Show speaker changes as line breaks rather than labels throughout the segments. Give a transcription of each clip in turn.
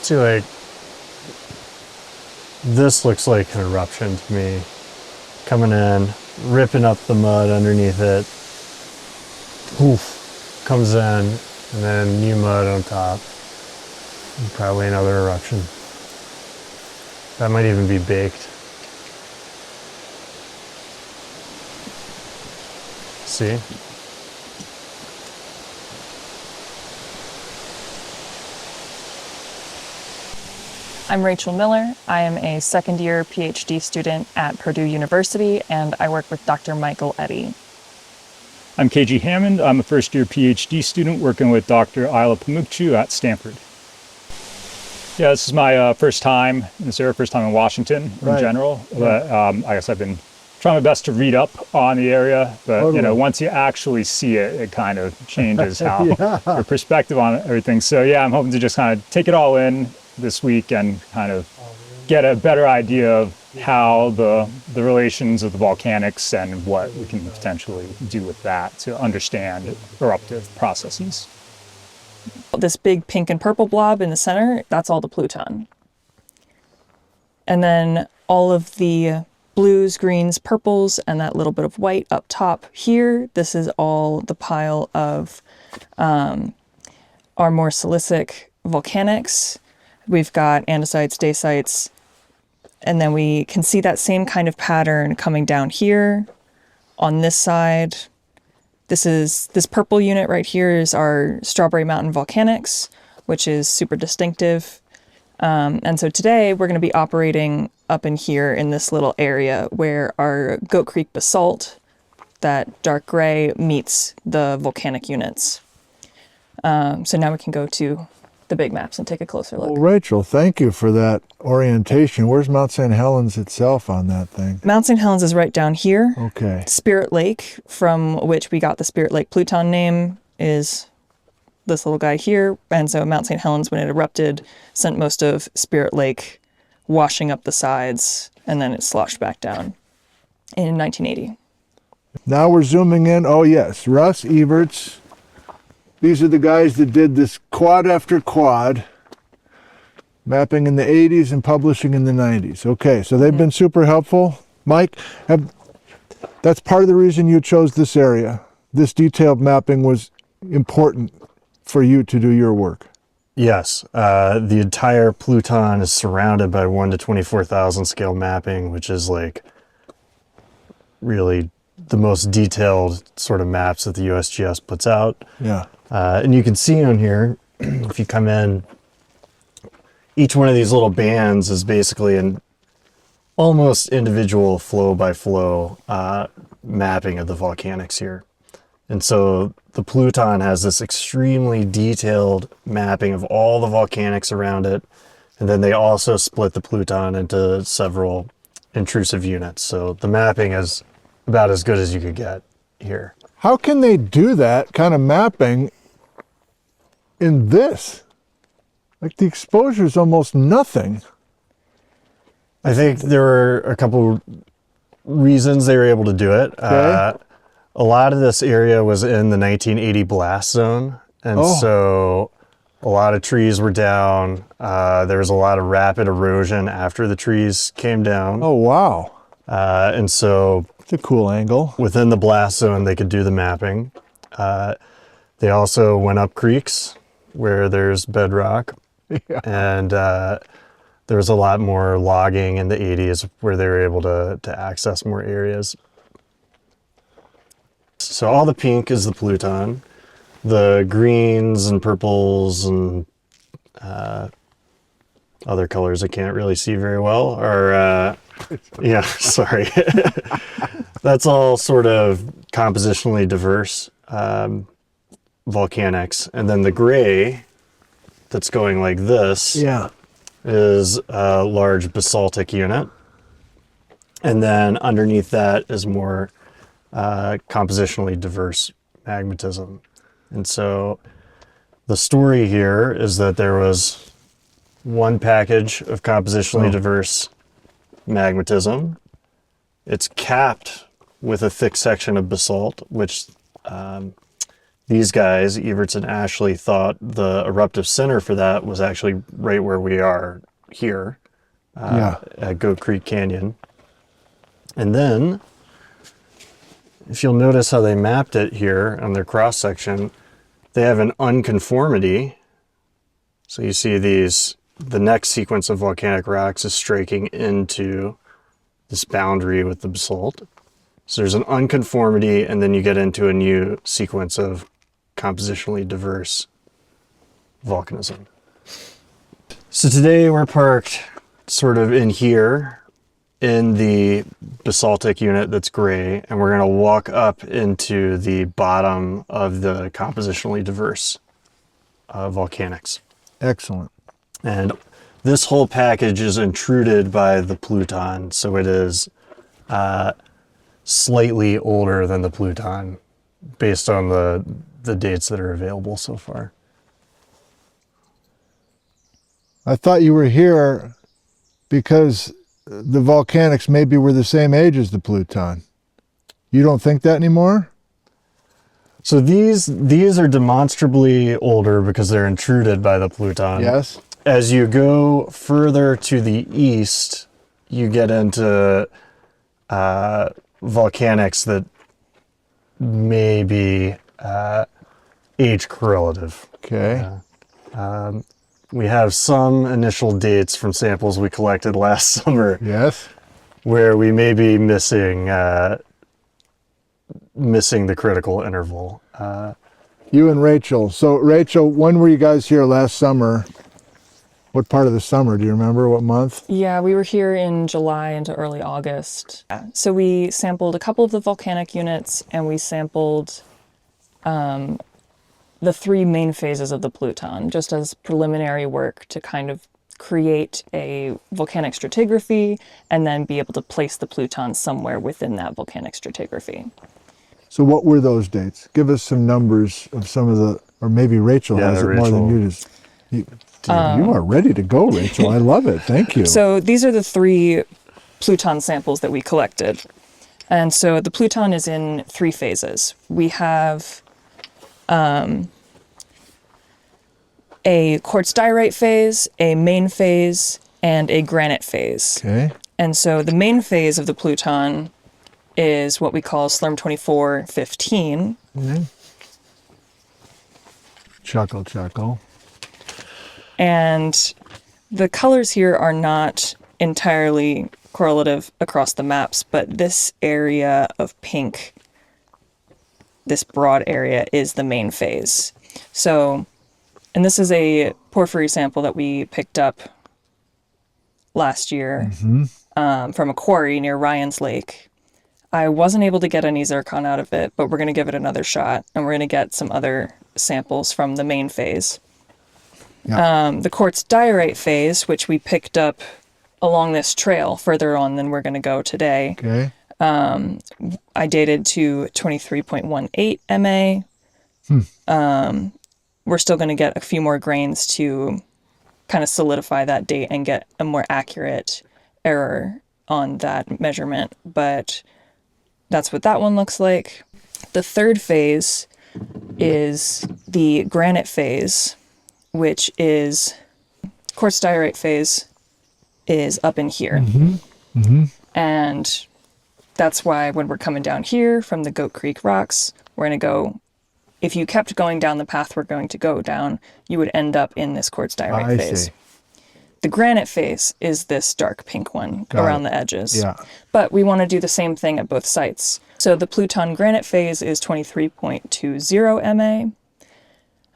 See, like, this looks like an eruption to me. Coming in, ripping up the mud underneath it. Poof, comes in, and then new mud on top. And probably another eruption. That might even be baked. See?
I'm Rachel Miller. I am a second-year PhD student at Purdue University, and I work with Dr. Michael Eddy.
I'm KG Hammond. I'm a first-year PhD student working with Dr. Ayla Pamukcu at Stanford. Yeah, this is my first time in this area, first time in Washington in general. But I guess I've been trying my best to read up on the area, but you know, once you actually see it, it kind of changes how your perspective on everything. So yeah, I'm hoping to just kind of take it all in this week and kind of get a better idea of how the relations of the volcanics and what we can potentially do with that to understand eruptive processes.
This big pink and purple blob in the center, that's all the Pluton. And then all of the blues, greens, purples, and that little bit of white up top here, this is all the pile of our more silicic volcanics. We've got andesites, dacites, and then we can see that same kind of pattern coming down here on this side. This purple unit right here is our Strawberry Mountain volcanics, which is super distinctive. And so today we're going to be operating up in here in this little area where our Goat Creek basalt, that dark gray, meets the volcanic units. So now we can go to the big maps and take a closer look.
Well, Rachel, thank you for that orientation. Where's Mount Saint Helens itself on that thing?
Mount Saint Helens is right down here.
Okay.
Spirit Lake, from which we got the Spirit Lake Pluton name, is this little guy here. And so Mount Saint Helens, when it erupted, sent most of Spirit Lake washing up the sides, and then it sloshed back down in 1980.
Now we're zooming in. Oh yes, Russ Everts. These are the guys that did this quad after quad, mapping in the 80s and publishing in the 90s. Okay, so they've been super helpful. Mike, that's part of the reason you chose this area. This detailed mapping was important for you to do your work.
Yes, the entire Pluton is surrounded by 1 to 24,000 scale mapping, which is like really the most detailed sort of maps that the USGS puts out.
Yeah.
And you can see on here, if you come in, each one of these little bands is basically an almost individual flow by flow mapping of the volcanics here. And so the Pluton has this extremely detailed mapping of all the volcanics around it. And then they also split the Pluton into several intrusive units. So the mapping is about as good as you could get here.
How can they do that kind of mapping in this? Like the exposure is almost nothing.
I think there were a couple reasons they were able to do it.
Okay.
A lot of this area was in the 1980 blast zone. And so a lot of trees were down. There was a lot of rapid erosion after the trees came down.
Oh, wow.
And so
it's a cool angle.
Within the blast zone, they could do the mapping. They also went up creeks where there's bedrock.
Yeah.
And there was a lot more logging in the 80s where they were able to access more areas. So all the pink is the Pluton. The greens and purples and other colors I can't really see very well are, yeah, sorry. That's all sort of compositionally diverse volcanics. And then the gray that's going like this is a large basaltic unit. And then underneath that is more compositionally diverse magmatism. And so the story here is that there was one package of compositionally diverse magmatism. It's capped with a thick section of basalt, which these guys, Everts and Ashley, thought the eruptive center for that was actually right where we are here at Goat Creek Canyon. And then, if you'll notice how they mapped it here on their cross section, they have an unconformity. So you see the next sequence of volcanic rocks is striking into this boundary with the basalt. So there's an unconformity, and then you get into a new sequence of compositionally diverse volcanism. So today we're parked sort of in here in the basaltic unit that's gray, and we're going to walk up into the bottom of the compositionally diverse volcanics.
Excellent.
And this whole package is intruded by the Pluton, so it is slightly older than the Pluton based on the dates that are available so far.
I thought you were here because the volcanics maybe were the same age as the Pluton. You don't think that anymore?
So these are demonstrably older because they're intruded by the Pluton.
Yes.
As you go further to the east, you get into volcanics that may be age correlative.
Okay.
We have some initial dates from samples we collected last summer
Yes.
where we may be missing the critical interval.
You and Rachel. So Rachel, when were you guys here last summer? What part of the summer? Do you remember what month?
Yeah, we were here in July into early August. So we sampled a couple of the volcanic units, and we sampled the three main phases of the Pluton, just as preliminary work to kind of create a volcanic stratigraphy and then be able to place the Pluton somewhere within that volcanic stratigraphy.
So what were those dates? Give us some numbers of some of the, or maybe Rachel has it more than you just. You are ready to go, Rachel. I love it. Thank you.
So these are the three Pluton samples that we collected. And so the Pluton is in three phases. We have a quartz diorite phase, a main phase, and a granite phase.
Okay.
And so the main phase of the Pluton is what we call Slurm 2415.
Okay. Chuckle, chuckle.
And the colors here are not entirely correlative across the maps, but this area of pink, this broad area, is the main phase. So, and this is a porphyry sample that we picked up last year from a quarry near Ryan's Lake. I wasn't able to get any zircon out of it, but we're going to give it another shot, and we're going to get some other samples from the main phase.
Yeah.
The quartz diorite phase, which we picked up along this trail further on than we're going to go today,
Okay.
I dated to 23.18 MA. We're still going to get a few more grains to kind of solidify that date and get a more accurate error on that measurement, but that's what that one looks like. The third phase is the granite phase, which is quartz diorite phase is up in here. And that's why when we're coming down here from the Goat Creek rocks, we're going to go, if you kept going down the path we're going to go down, you would end up in this quartz diorite phase.
See.
The granite phase is this dark pink one around the edges.
Yeah.
But we want to do the same thing at both sites. So the Pluton granite phase is 23.20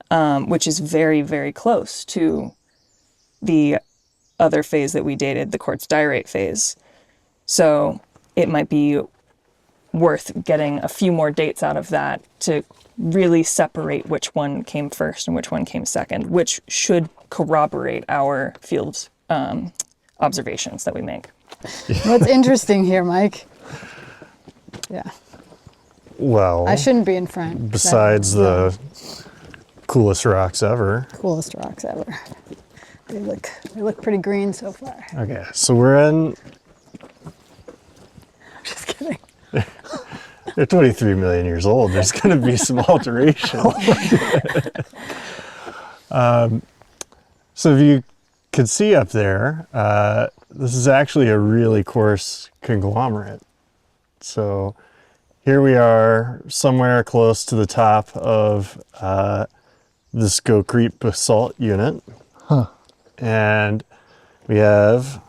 MA, which is very, very close to the other phase that we dated, the quartz diorite phase. So it might be worth getting a few more dates out of that to really separate which one came first and which one came second, which should corroborate our field observations that we make.
What's interesting here, Mike? Yeah,
Well,
I shouldn't be in front.
besides the coolest rocks ever.
Coolest rocks ever. They look pretty green so far.
Okay, so we're in.
Just kidding.
They're 23 million years old. There's going to be some alteration. So if you could see up there, this is actually a really coarse conglomerate. So here we are somewhere close to the top of this Gocrete basalt unit. And we have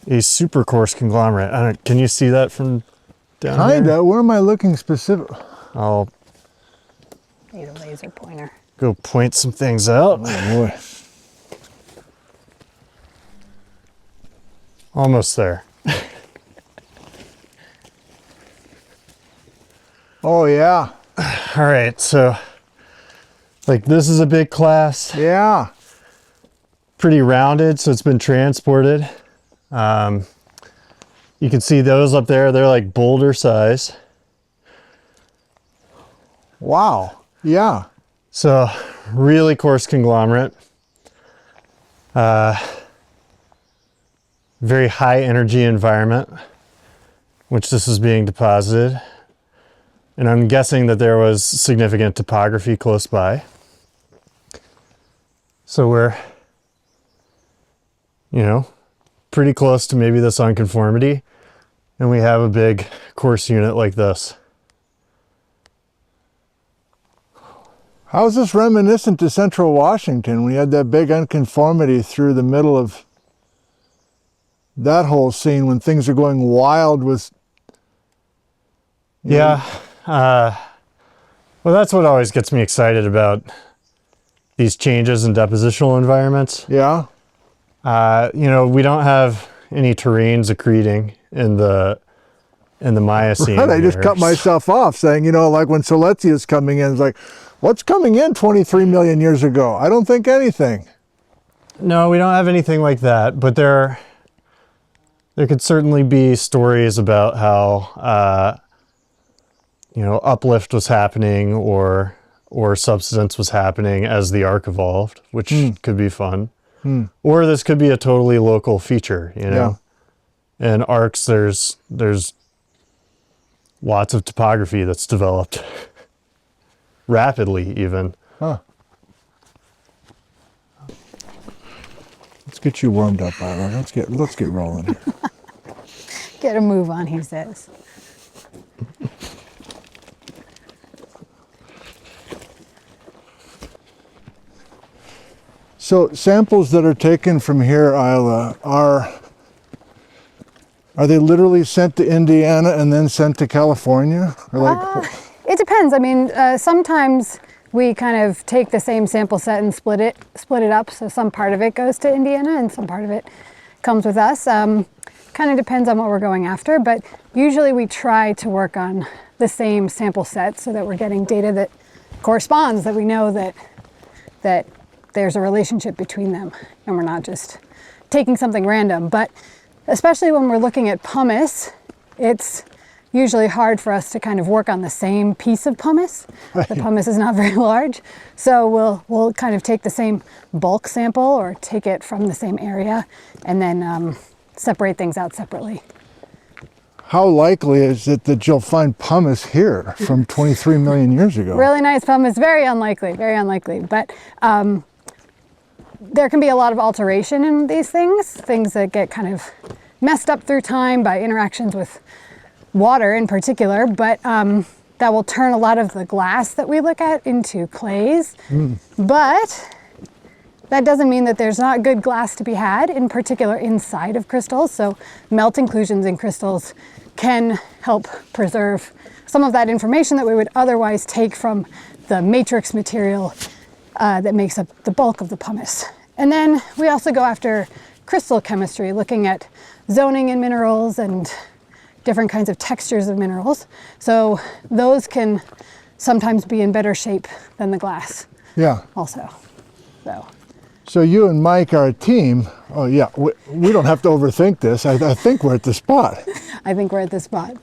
a super coarse conglomerate. Can you see that from down here?
Kinda. Where am I looking specific?
I'll
Need a laser pointer.
go point some things out.
Oh boy.
Almost there.
Oh yeah.
All right, so like this is a big class,
Yeah.
pretty rounded, so it's been transported. You can see those up there, they're like boulder size.
Wow. Yeah.
So really coarse conglomerate. Very high energy environment, which this is being deposited. And I'm guessing that there was significant topography close by. So we're, you know, pretty close to maybe this unconformity. And we have a big coarse unit like this.
How is this reminiscent to Central Washington? We had that big unconformity through the middle of that whole scene when things are going wild with.
Yeah. Well, that's what always gets me excited about these changes in depositional environments.
Yeah.
You know, we don't have any terrains accreting in the Miocene.
Right, I just
here.
cut myself off saying, you know, like when Silesia's coming in, it's like, what's coming in 23 million years ago? I don't think anything.
No, we don't have anything like that, but there could certainly be stories about how you know, uplift was happening or subsidence was happening as the arc evolved, which could be fun. Or this could be a totally local feature, you know. Yeah. And arcs, there's lots of topography that's developed rapidly even.
Huh. Let's get you warmed up, Ayla. Let's get rolling here.
Get a move on, he says.
So samples that are taken from here, Ayla, are they literally sent to Indiana and then sent to California? Or like,
It depends. I mean, sometimes we kind of take the same sample set and split it up. So some part of it goes to Indiana and some part of it comes with us. Kind of depends on what we're going after, but usually we try to work on the same sample set so that we're getting data that corresponds, that we know that there's a relationship between them and we're not just taking something random. But especially when we're looking at pumice, it's usually hard for us to kind of work on the same piece of pumice. Right. The pumice is not very large. So we'll kind of take the same bulk sample or take it from the same area and then separate things out separately.
how likely is it that you'll find pumice here from 23 million years ago?
Really nice pumice, very unlikely, but there can be a lot of alteration in these things that get kind of messed up through time by interactions with water in particular, but that will turn a lot of the glass that we look at into clays. But that doesn't mean that there's not good glass to be had, in particular inside of crystals. So melt inclusions in crystals can help preserve some of that information that we would otherwise take from the matrix material that makes up the bulk of the pumice. And then we also go after crystal chemistry, looking at zoning in minerals and different kinds of textures of minerals. So those can sometimes be in better shape than the glass.
Yeah.
Also.
So you and Mike are a team. Oh yeah, we don't have to overthink this. I think we're at the spot.
I think we're at the spot.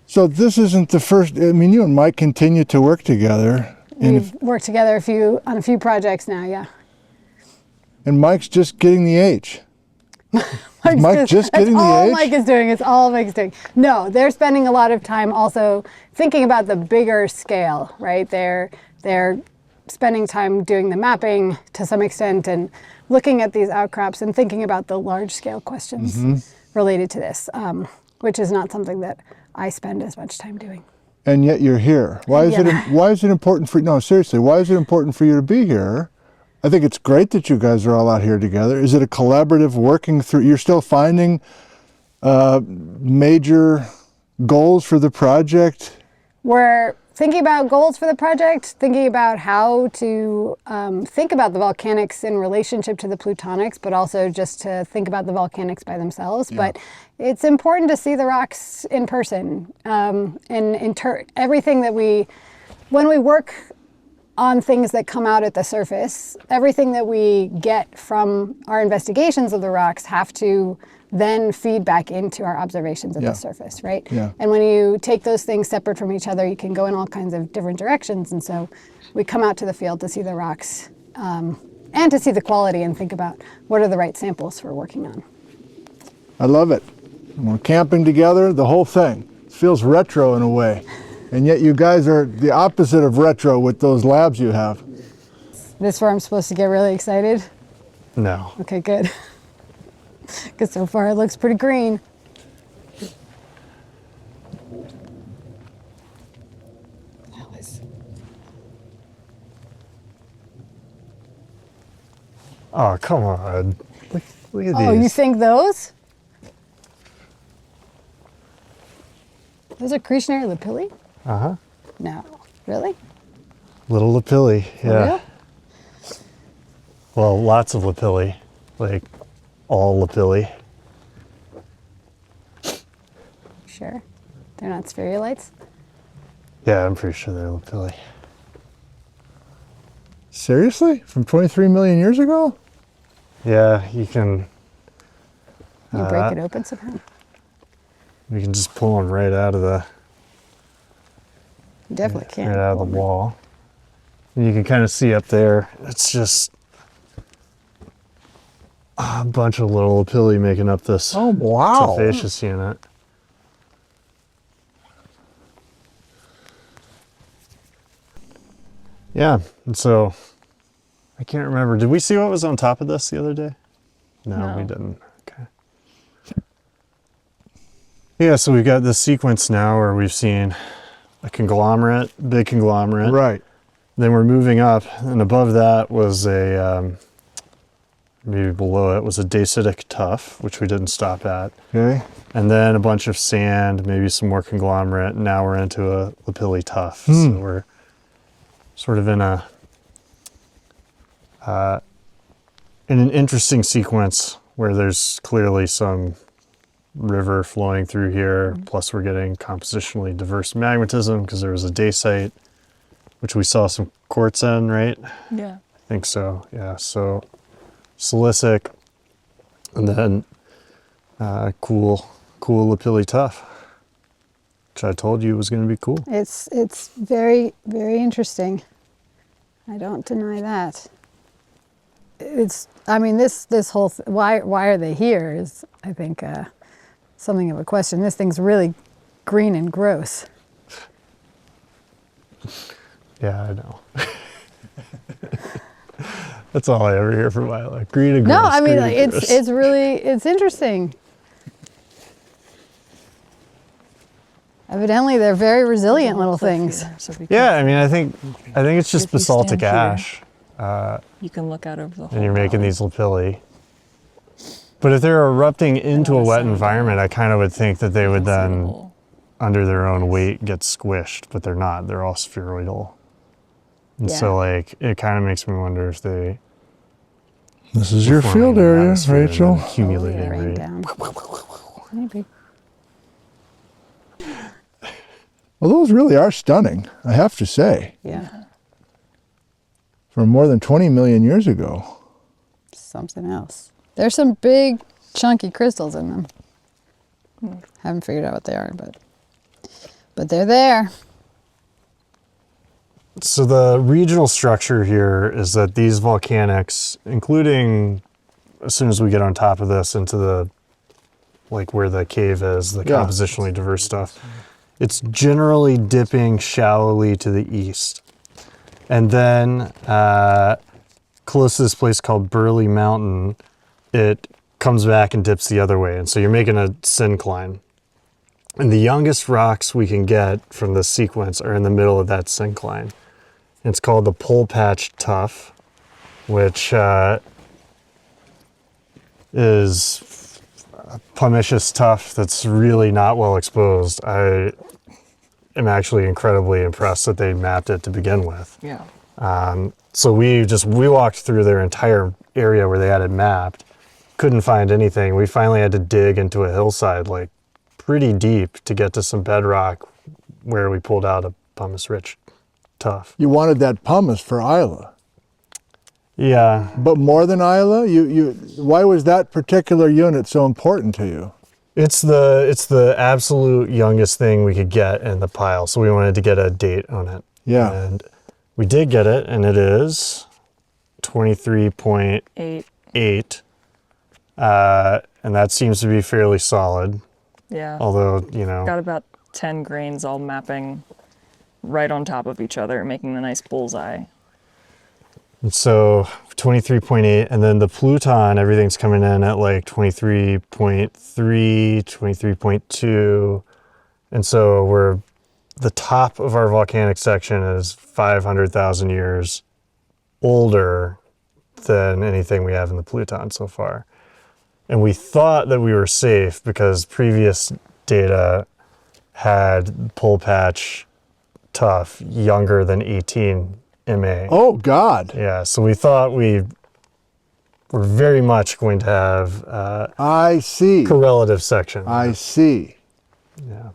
So this isn't the first, I mean, you and Mike continue to work together.
We've worked together on a few projects now, yeah.
And Mike's just getting the age. Mike just getting
That's
the
all
age?
Mike is doing. It's all Mike is doing. No, they're spending a lot of time also thinking about the bigger scale, right? They're spending time doing the mapping to some extent and looking at these outcrops and thinking about the large scale questions related to this, which is not something that I spend as much time doing.
And yet you're here. Why is it important for, no, seriously, why is it important for you to be here? I think it's great that you guys are all out here together. Is it a collaborative working through, you're still finding major goals for the project?
We're thinking about goals for the project, thinking about how to think about the volcanics in relationship to the plutonics, but also just to think about the volcanics by themselves. But it's important to see the rocks in person. Everything that when we work on things that come out at the surface, everything that we get from our investigations of the rocks have to then feed back into our observations at the surface, right?
Yeah.
And when you take those things separate from each other, you can go in all kinds of different directions. And so we come out to the field to see the rocks and to see the quality and think about what are the right samples for working on.
I love it. We're camping together, the whole thing. It feels retro in a way. And yet you guys are the opposite of retro with those labs you have.
This where I'm supposed to get really excited?
No.
Okay, good. Because so far it looks pretty green.
Oh, come on. Look at these.
Oh, you think those? Those are accretionary lapilli?
Uh-huh.
No. Really?
Little lapilli,
For
yeah.
real?
Well, lots of lapilli, like all lapilli.
Sure. They're not spherulites?
Yeah, I'm pretty sure they're lapilli.
Seriously? From 23 million years ago?
Yeah, you can
You break it open somehow?
just pull them right out of the
You definitely can.
right out of the wall. And you can kind of see up there. It's just a bunch of little lapilli making up this
Oh, wow.
tuffaceous unit. Yeah, and so I can't remember. Did we see what was on top of this the other day? No, we
No.
didn't. Okay. Yeah, so we've got this sequence now where we've seen a conglomerate, big conglomerate.
Right.
Then we're moving up, and above that was a, maybe below it was a dacitic tuff, which we didn't stop at.
Okay.
And then a bunch of sand, maybe some more conglomerate. And now we're into a lapilli tuff. So we're sort of in an interesting sequence where there's clearly some river flowing through here. Plus we're getting compositionally diverse magmatism because there was a dacite, which we saw some quartz in, right?
Yeah.
I think so, yeah. So silicic, and then cool lapilli tuff, which I told you was going to be cool.
It's very, very interesting. I don't deny that. I mean, this whole, why are they here is, I think, something of a question. This thing's really green and gross.
Yeah, I know. That's all I ever hear from Ayla. Green and
No,
gross,
I mean,
green and gross.
it's really, it's interesting. Evidently, they're very resilient little things.
Yeah, I mean, I think it's just
If you stand
basaltic
here,
ash,
You can look out over the whole
and you're making
valley.
these lapilli. But if they're erupting into a
on the
wet
side,
environment, I kind of would think that they would
You can see the
then,
whole-
under their own weight, get squished. But they're not. They're all spheroidal. And
Yeah.
so, like, it kind of makes me wonder if they
This is your
forming
field
an
area,
atmosphere and then
Rachel.
accumulating,
Rain
right?
down. Maybe.
Well, those really are stunning, I have to say,
Yeah,
from more than 20 million years ago.
something else. There's some big, chunky crystals in them. Haven't figured out what they are, but they're there.
So the regional structure here is that these volcanics, including as soon as we get on top of this into the, like where the cave is, the
Yeah.
compositionally diverse stuff, it's generally dipping shallowly to the east. And then close to this place called Burley Mountain, it comes back and dips the other way. And so you're making a syncline. And the youngest rocks we can get from this sequence are in the middle of that syncline. It's called the Pole Patch Tuff, which is a pumiceous tuff that's really not well exposed. I am actually incredibly impressed that they mapped it to begin with.
Yeah.
So we walked through their entire area where they had it mapped, couldn't find anything. We finally had to dig into a hillside like pretty deep to get to some bedrock where we pulled out a pumice-rich tuff.
You wanted that pumice for Ayla.
Yeah,
But more than Ayla, why was that particular unit so important to you?
it's the absolute youngest thing we could get in the pile, so we wanted to get a date on it.
Yeah.
And we did get it, and it is 23.8.
8.
And that seems to be fairly solid,
Yeah.
although,
Got about 10 grains all mapping right on top of each other, making the nice bullseye.
and so 23.8, and then the Pluton, everything's coming in at like 23.3, 23.2, and so the top of our volcanic section is 500,000 years older than anything we have in the Pluton so far. And we thought that we were safe because previous data had Pole Patch Tuff younger than 18 MA.
Oh, God.
Yeah, so we thought we were very much going to have
I see.
correlative section.
I see.
Yeah.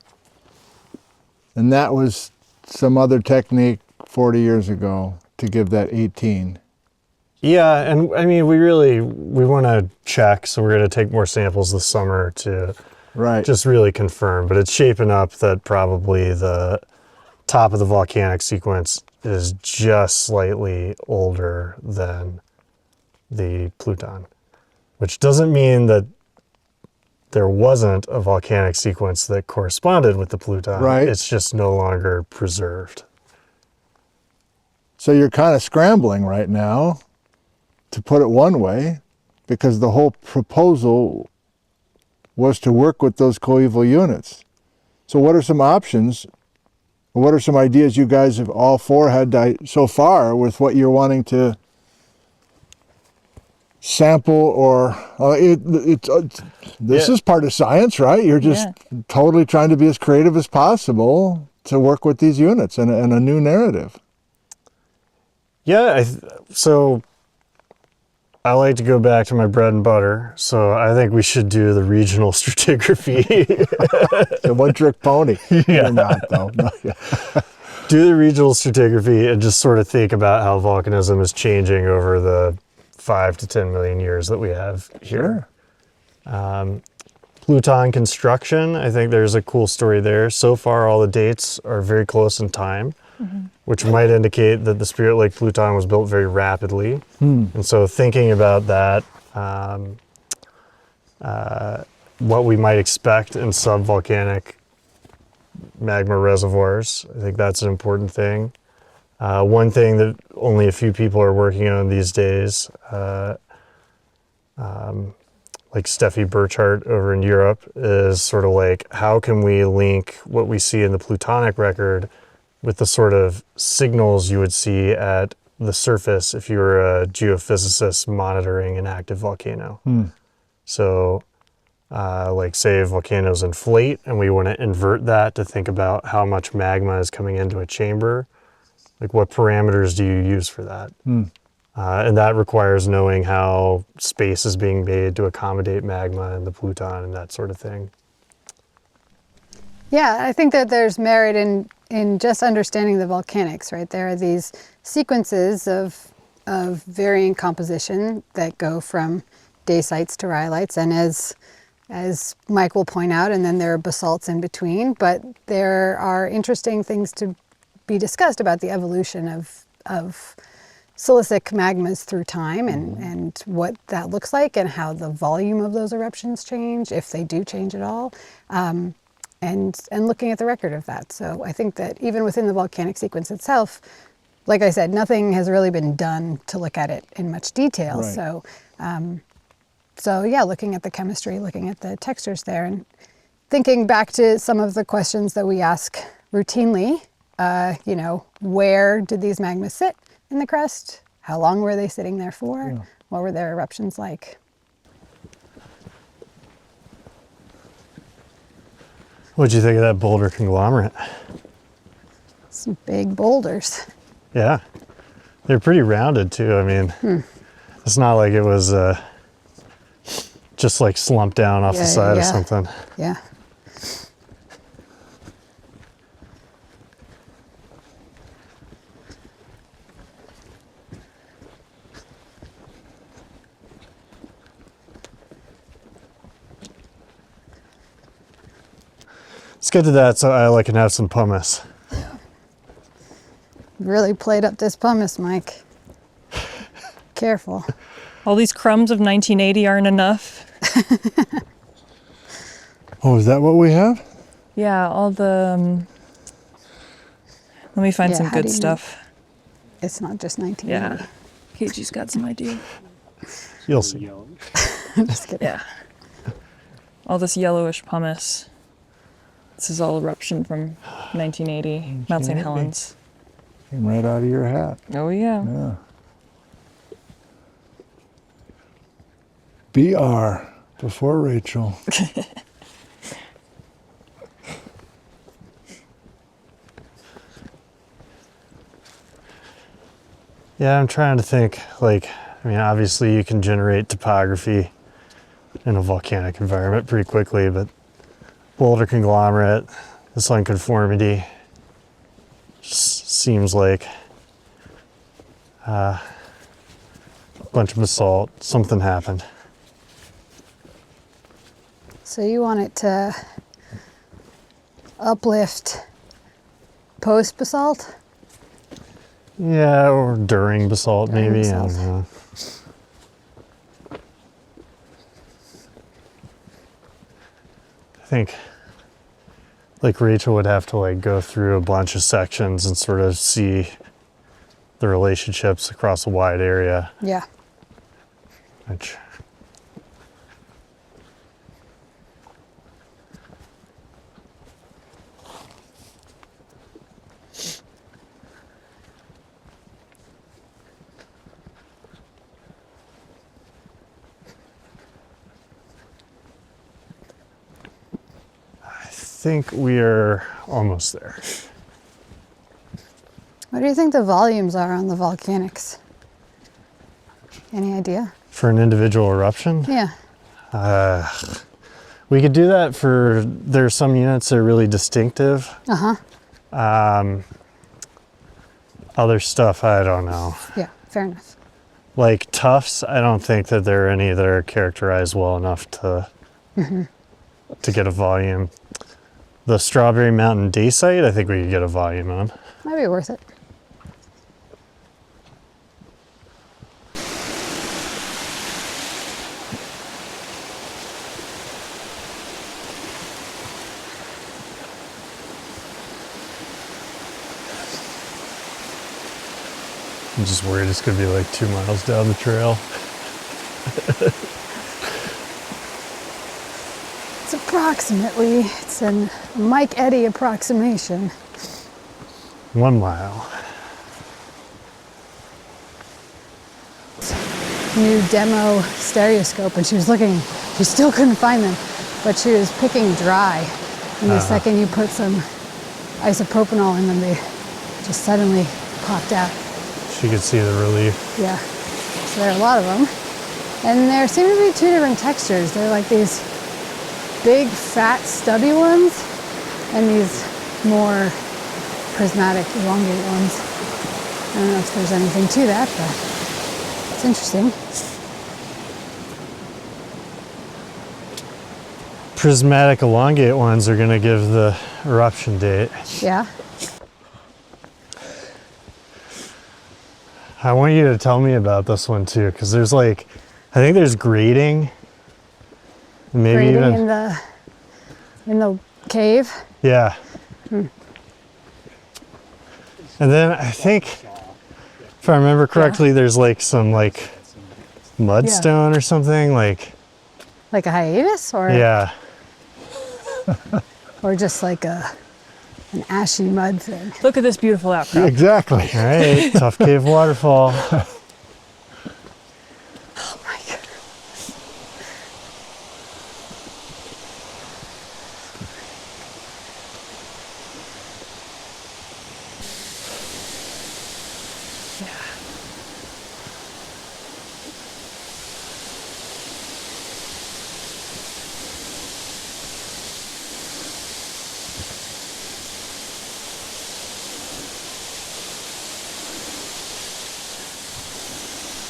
And that was some other technique 40 years ago to give that 18.
Yeah, and I mean, we want to check, so we're going to take more samples this summer to
Right.
just really confirm. But it's shaping up that probably the top of the volcanic sequence is just slightly older than the Pluton, which doesn't mean that there wasn't a volcanic sequence that corresponded with the Pluton.
Right.
It's just no longer preserved.
So you're kind of scrambling right now, to put it one way, because the whole proposal was to work with those coeval units. So what are some options? What are some ideas you guys have all four had so far with what you're wanting to sample? Or this
Yeah.
is part of science, right? You're just totally trying to be as creative as possible to work with these units and a new narrative.
Yeah, so I like to go back to my bread and butter, so I think we should do the regional stratigraphy.
The one-trick pony.
Yeah.
You're not, though. No, yeah.
Do the regional stratigraphy and just sort of think about how volcanism is changing over the 5 to 10 million years that we have here. Pluton construction, I think there's a cool story there. So far, all the dates are very close in time, which might indicate that the Spirit Lake Pluton was built very rapidly. And so thinking about that, what we might expect in subvolcanic magma reservoirs, I think that's an important thing. One thing that only a few people are working on these days, like Steffi Burchart over in Europe, is sort of like, how can we link what we see in the plutonic record with the sort of signals you would see at the surface if you were a geophysicist monitoring an active volcano. So like say volcanoes inflate and we want to invert that to think about how much magma is coming into a chamber. Like what parameters do you use for that? And that requires knowing how space is being made to accommodate magma and the Pluton and that sort of thing.
Yeah, I think that there's merit in just understanding the volcanics, right? There are these sequences of varying composition that go from dacites to rhyolites, and as Mike will point out, and then there are basalts in between, but there are interesting things to be discussed about the evolution of silicic magmas through time and what that looks like and how the volume of those eruptions change, if they do change at all, and looking at the record of that. So I think that even within the volcanic sequence itself, like I said, nothing has really been done to look at it in much detail.
Right.
So yeah, looking at the chemistry, looking at the textures there, and thinking back to some of the questions that we ask routinely, where did these magmas sit in the crust? How long were they sitting there for?
Yeah.
What were their eruptions like?
What'd you think of that boulder conglomerate?
Some big boulders.
Yeah, they're pretty rounded too. I mean, it's not like it was just like slumped down off the side or something.
Yeah.
Let's get to that so Ayla can have some pumice.
Really played up this pumice, Mike. Careful.
All these crumbs of 1980 aren't enough.
Oh, is that what we have?
Yeah, all the. Let me find
Yeah,
some
how do
good
you know?
stuff.
It's not just 1980.
Yeah. KG's got some idea.
You'll see.
Just kidding.
Yeah. All this yellowish pumice. This is all eruption from 1980, Mount Saint
1980.
Helens.
Came right out of your hat.
Oh, yeah.
Yeah. BR, before Rachel.
Yeah, I'm trying to think, like, I mean, obviously you can generate topography in a volcanic environment pretty quickly, but boulder conglomerate, this unconformity, just seems like a bunch of basalt, something happened.
So you want it to uplift post basalt?
Yeah, or during basalt
During
maybe,
basalt.
I don't know. I think like Rachel would have to like go through a bunch of sections and sort of see the relationships across a wide area,
Yeah.
which I think we are almost there.
What do you think the volumes are on the volcanics? Any idea?
For an individual eruption,
Yeah.
we could do that for, there's some units that are really distinctive.
Uh-huh.
Other stuff, I don't know.
Yeah, fair enough.
Like tuffs, I don't think that there are any that are characterized well enough to get a volume. The Strawberry Mountain Daysite, I think we could get a volume on.
Might be worth it.
I'm just worried it's gonna be like 2 miles down the trail.
It's approximately, it's a Mike Eddy approximation.
1 mile.
New demo stereoscope, and she was looking, she still couldn't find them, but she was picking dry. And the second you put some isopropanol in them, they just suddenly popped out.
She could see the relief.
Yeah, so there are a lot of them. And there seem to be two different textures. They're like these big, fat, stubby ones, and these more prismatic, elongate ones. I don't know if there's anything to that, but it's interesting.
Prismatic elongate ones are gonna give the eruption date.
Yeah,
I want you to tell me about this one too, because there's like, I think there's grading. Maybe
Grading
even
in the cave.
yeah. And then I think, if I remember correctly, there's like some like mudstone or something like.
Like a hiatus, or
Yeah.
or just like an ashy mud thing.
Look at this beautiful outcrop.
Exactly.
All right. Tough Cave Waterfall.
Oh my god.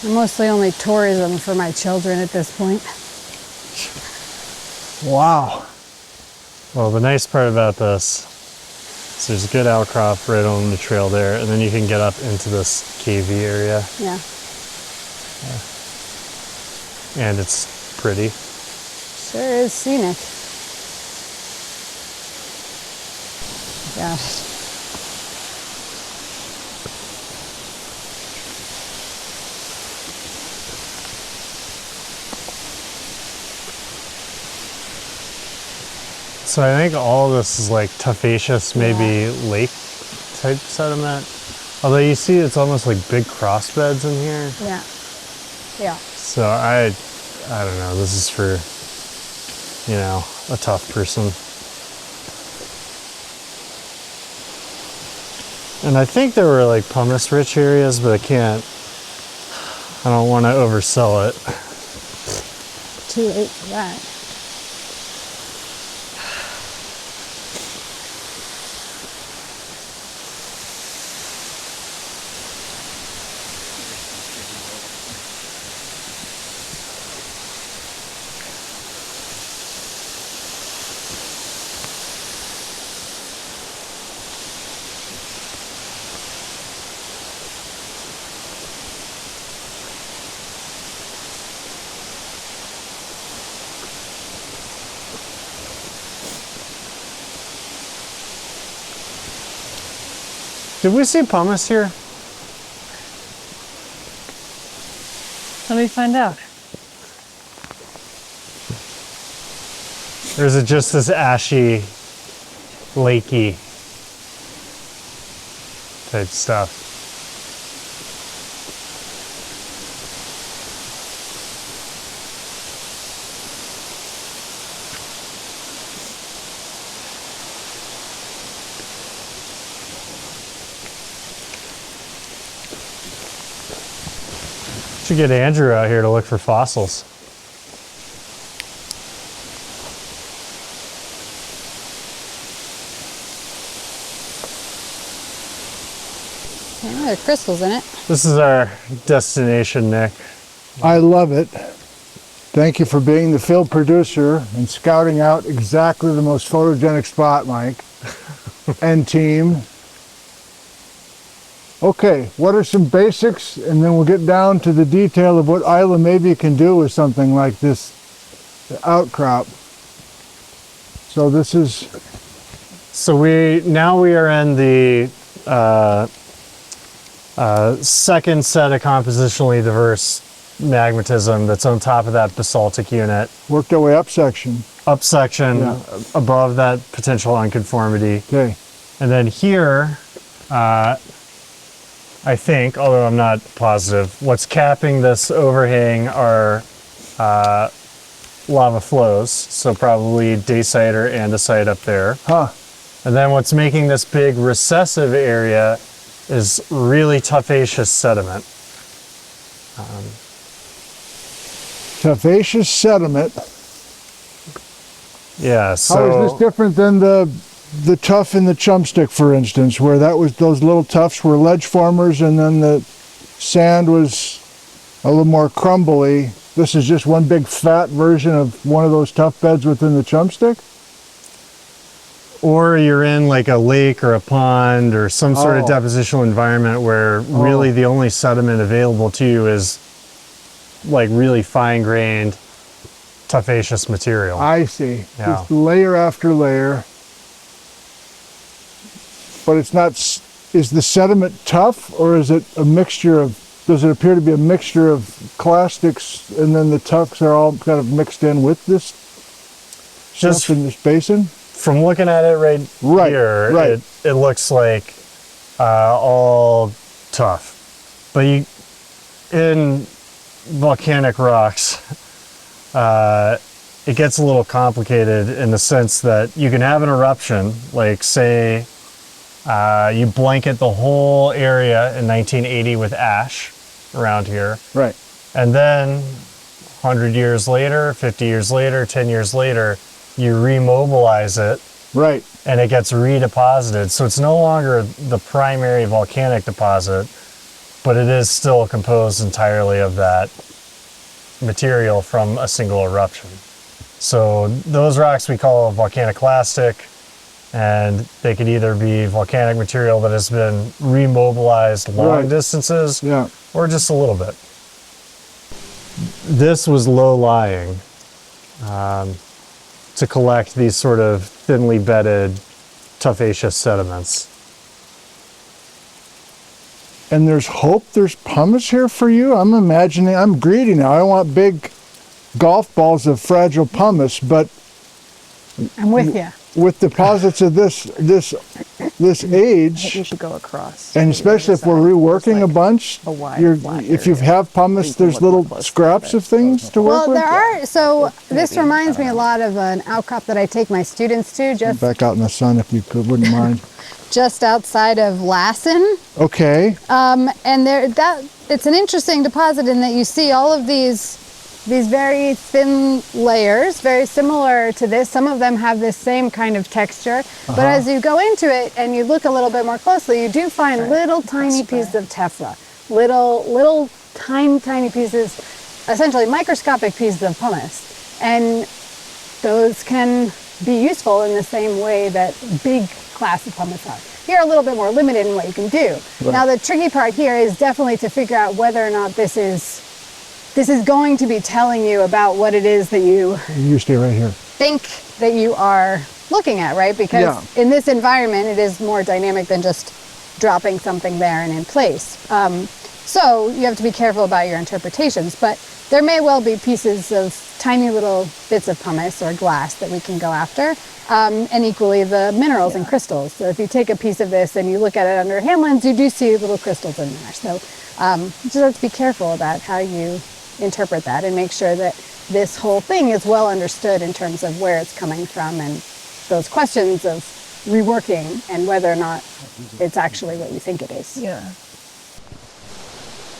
Mostly only tourism for my children at this point.
Wow.
Well, the nice part about this is there's a good outcrop right on the trail there, and then you can get up into this cavey area,
Yeah.
and it's pretty.
Sure is scenic. Gosh.
So I think all this is like tuffaceous, maybe lake type sediment. Although you see it's almost like big cross beds in here.
Yeah. Yeah.
So I don't know, this is for, you know, a tough person. And I think there were like pumice rich areas, but I don't want to oversell it.
Too late for that.
Did we see pumice here?
Let me find out.
Or is it just this ashy, lakey type stuff? Should get Andrew out here to look for fossils.
Yeah, there are crystals in it.
This is our destination, Nick.
I love it. Thank you for being the field producer and scouting out exactly the most photogenic spot, Mike. And team. Okay, what are some basics? And then we'll get down to the detail of what Ayla maybe can do with something like this outcrop. So this is...
So we are in the second set of compositionally diverse magmatism that's on top of that basaltic unit.
Worked our way up section.
Up section,
Yeah.
above that potential unconformity.
Okay.
And then here, I think, although I'm not positive, what's capping this overhang are lava flows, so probably dacite or andesite up there.
Huh.
And then what's making this big recessive area is really tuffaceous sediment.
Tuffaceous sediment.
Yeah,
How
so
is this different than the tuff in the Chumstick, for instance, where that was those little tuffs were ledge formers and then the sand was a little more crumbly? This is just one big fat version of one of those tuff beds within the Chumstick?
Or you're in like a lake or a pond or some sort of
Oh.
depositional environment where really the only sediment available to you is like really fine-grained tuffaceous material.
I see.
Yeah.
Just layer after layer. But it's not, is the sediment tough, or is it a mixture of, does it appear to be a mixture of clastics and then the tuffs are all kind of mixed in with this
Just
stuff in this basin?
from looking at it right here,
right.
it looks like all tough. But in volcanic rocks, it gets a little complicated in the sense that you can have an eruption, like say you blanket the whole area in 1980 with ash around here.
Right.
And then 100 years later, 50 years later, 10 years later, you remobilize it
Right.
and it gets redeposited. So it's no longer the primary volcanic deposit, but it is still composed entirely of that material from a single eruption. So those rocks we call volcaniclastic, and they could either be volcanic material that has been remobilized long
Right.
distances
Yeah.
or just a little bit. This was low-lying to collect these sort of thinly bedded tuffaceous sediments.
And there's hope, there's pumice here for you? I'm imagining, I'm greedy now. I want big golf balls of fragile pumice, but
I'm with you.
with deposits of this age,
You should go across.
and especially if we're reworking a bunch,
a wide,
you're,
flat
if you
area.
have pumice,
You can
there's
look
little
more closely
scraps
at it.
of things to work
Well,
with.
there are, so this reminds me a lot of an outcrop that I take my students to
Back out in the sun if you could, wouldn't mind.
just outside of Lassen.
Okay.
And it's an interesting deposit in that you see all of these very thin layers, very similar to this. Some of them have this same kind of texture. But as you go into it and you look a little bit more closely, you do find little tiny pieces of tephra, little tiny pieces, essentially microscopic pieces of pumice. And those can be useful in the same way that big class of pumice are. You're a little bit more limited in what you can do.
Right.
Now the tricky part here is definitely to figure out whether or not this is going to be telling you about what it is that you
You stay right here.
think that you are looking at, right? Because
Yeah.
in this environment, it is more dynamic than just dropping something there and in place. So you have to be careful about your interpretations, but there may well be pieces of tiny little bits of pumice or glass that we can go after, and equally the minerals and crystals. So if you take a piece of this and you look at it under Hamlin's, you do see little crystals in there. So you just have to be careful about how you interpret that and make sure that this whole thing is well understood in terms of where it's coming from and those questions of reworking and whether or not it's actually what you think it is.
Yeah.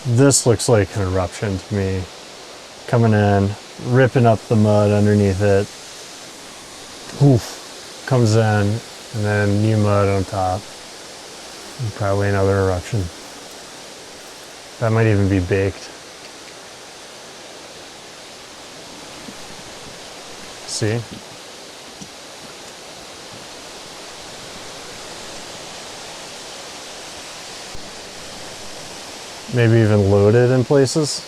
This looks like an eruption to me. Coming in, ripping up the mud underneath it. Poof, comes in, and then new mud on top. And probably another eruption. That might even be baked. See? Maybe even loaded in places.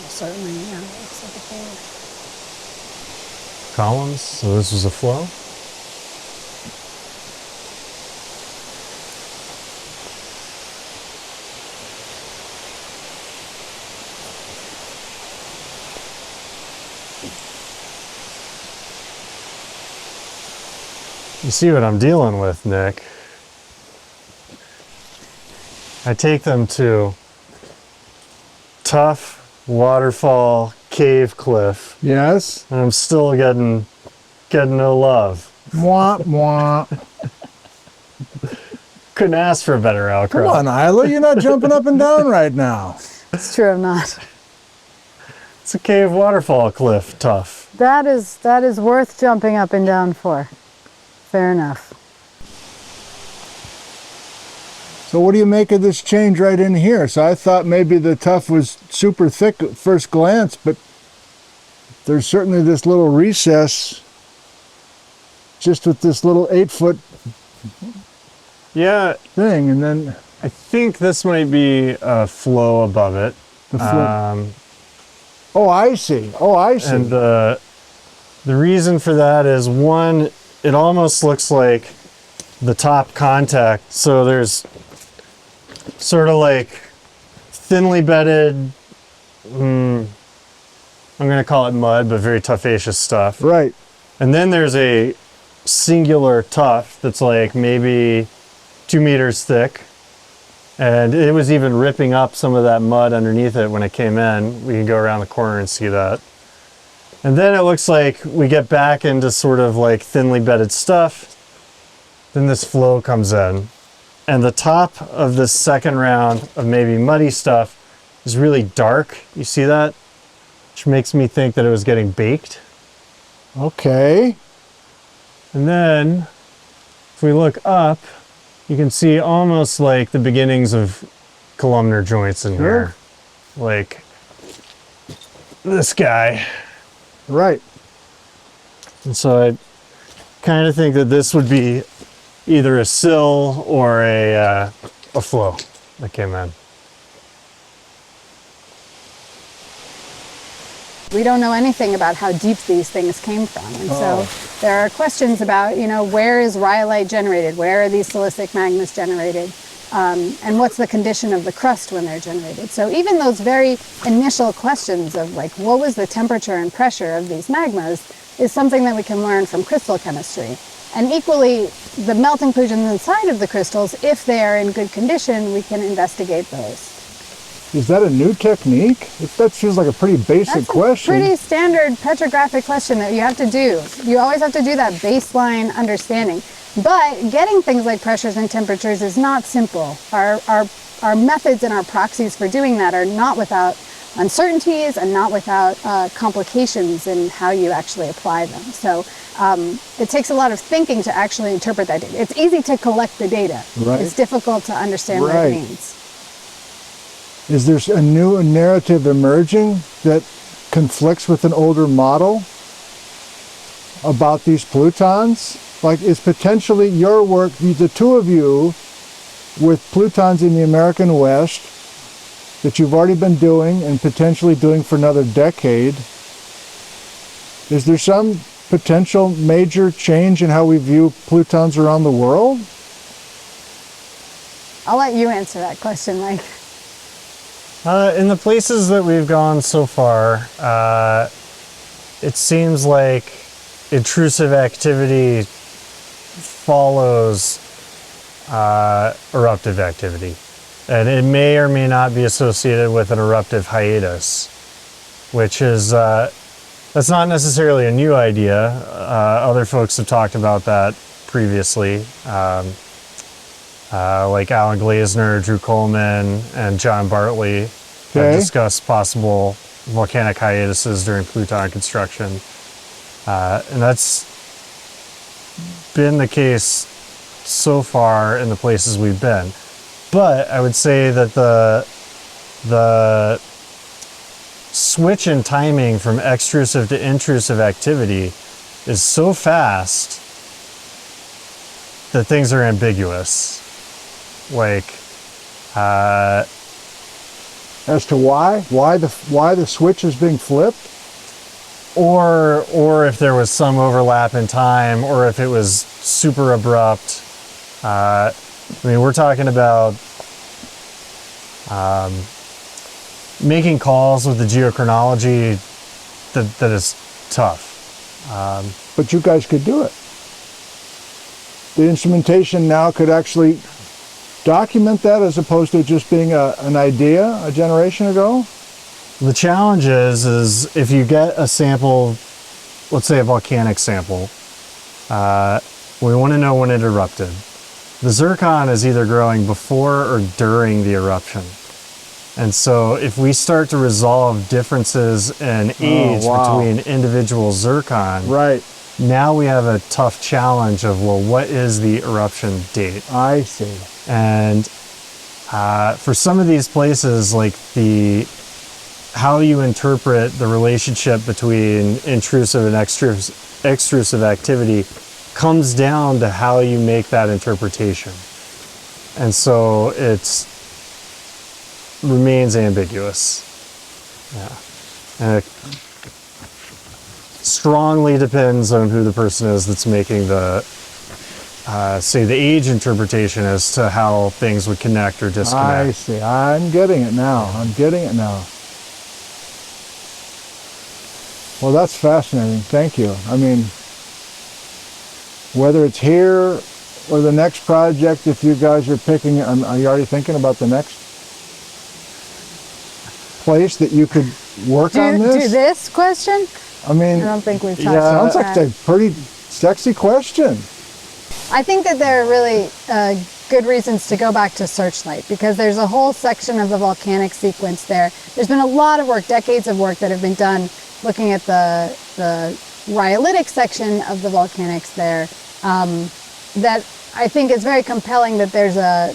Certainly, yeah. It looks like a thing.
Columns, so this was a flow. You see what I'm dealing with, Nick. I take them to tough waterfall cave cliff,
Yes.
and I'm still getting no love.
Mwah, mwah.
Couldn't ask for a better outcrop.
Come on, Ayla, you're not jumping up and down right now.
It's true, I'm not.
It's a cave waterfall cliff, tough.
That is worth jumping up and down for. Fair enough.
So what do you make of this change right in here? So I thought maybe the tuff was super thick at first glance, but there's certainly this little recess just with this little 8-foot
Yeah,
thing, and then
I think this might be a flow above it.
the flow. Oh, I see. Oh, I see.
And the reason for that is, one, it almost looks like the top contact. So there's sort of like thinly bedded, I'm going to call it mud, but very tuffaceous stuff.
Right.
And then there's a singular tuff that's like maybe 2 meters thick. And it was even ripping up some of that mud underneath it when it came in. We can go around the corner and see that. And then it looks like we get back into sort of like thinly bedded stuff. Then this flow comes in. And the top of this second round of maybe muddy stuff is really dark. You see that? Which makes me think that it was getting baked.
Okay.
And then if we look up, you can see almost like the beginnings of columnar joints in here. Like this guy.
Right.
And so I kind of think that this would be either a sill or a flow that came in.
We don't know anything about how deep these things came from. And so there are questions about, where is rhyolite generated? Where are these silicic magmas generated? And what's the condition of the crust when they're generated? So even those very initial questions of like, what was the temperature and pressure of these magmas is something that we can learn from crystal chemistry. And equally, the melting inclusions inside of the crystals, if they are in good condition, we can investigate those.
Is that a new technique? That feels like a pretty basic
That's
question.
a pretty standard petrographic question that you have to do. You always have to do that baseline understanding. But getting things like pressures and temperatures is not simple. Our methods and our proxies for doing that are not without uncertainties and not without complications in how you actually apply them. So it takes a lot of thinking to actually interpret that data. It's easy to collect the data.
Right.
It's difficult to understand what it means.
Is there a new narrative emerging that conflicts with an older model about these plutons? Like, is potentially your work, the two of you, with plutons in the American West, that you've already been doing and potentially doing for another decade, is there some potential major change in how we view plutons around the world?
I'll let you answer that question, Mike.
In the places that we've gone so far, it seems like intrusive activity follows eruptive activity. And it may or may not be associated with an eruptive hiatus, which is, that's not necessarily a new idea. Other folks have talked about that previously. Like Alan Glazner, Drew Coleman, and John Bartley have discussed possible volcanic hiatuses during Pluton construction. And that's been the case so far in the places we've been. But I would say that the switch in timing from extrusive to intrusive activity is so fast that things are ambiguous. Like,
as to why the switch is being flipped,
or if there was some overlap in time, or if it was super abrupt. I mean, we're talking about making calls with the geochronology that is tough.
but you guys could do it. The instrumentation now could actually document that as opposed to just being an idea a generation ago?
The challenge is if you get a sample, let's say a volcanic sample, we want to know when it erupted. The zircon is either growing before or during the eruption. And so if we start to resolve differences in age between individual zircon,
right,
now we have a tough challenge of, well, what is the eruption date?
I see.
And for some of these places, like how you interpret the relationship between intrusive and extrusive activity comes down to how you make that interpretation. And so it remains ambiguous. Yeah. And it strongly depends on who the person is that's making the, say, the age interpretation as to how things would connect or disconnect.
I see. I'm getting it now. I'm getting it now. Well, that's fascinating. Thank you. I mean, whether it's here or the next project, if you guys are picking, are you already thinking about the next place that you could work on this?
Do this question?
I mean,
I don't think we've touched
sounds
on
like
that.
a pretty sexy question.
I think that there are really good reasons to go back to Searchlight, because there's a whole section of the volcanic sequence there. There's been a lot of work, decades of work that have been done looking at the rhyolitic section of the volcanics there, that I think is very compelling that there's a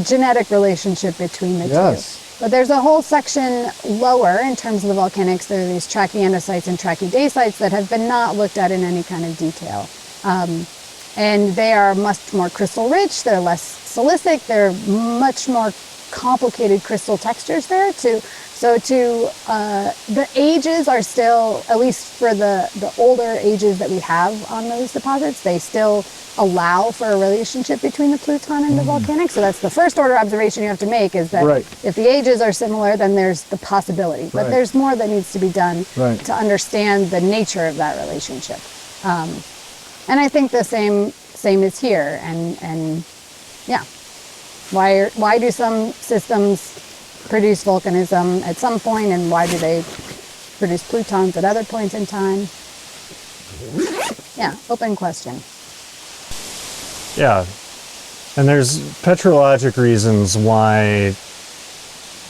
genetic relationship between the
Yes.
two. But there's a whole section lower in terms of the volcanics. There are these trachyandesites and trachydacite that have been not looked at in any kind of detail. And they are much more crystal rich, they're less silicic, they're much more complicated crystal textures there too. So the ages are still, at least for the older ages that we have on those deposits, they still allow for a relationship between the Pluton and the volcanic. So that's the first order observation you have to make, is that
Right.
if the ages are similar, then there's the possibility. But
Right.
there's more that needs to be done
Right.
to understand the nature of that relationship. And I think the same is here. And yeah, why do some systems produce volcanism at some point, and why do they produce plutons at other points in time? Yeah, open question.
Yeah. And there's petrologic reasons why,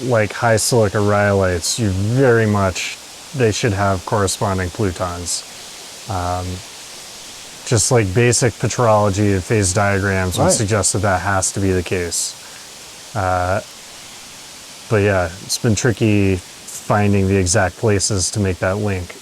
like high silica rhyolites, they should have corresponding plutons. Just like basic petrology and phase diagrams would
Right.
suggest that has to be the case. But yeah, it's been tricky finding the exact places to make that link.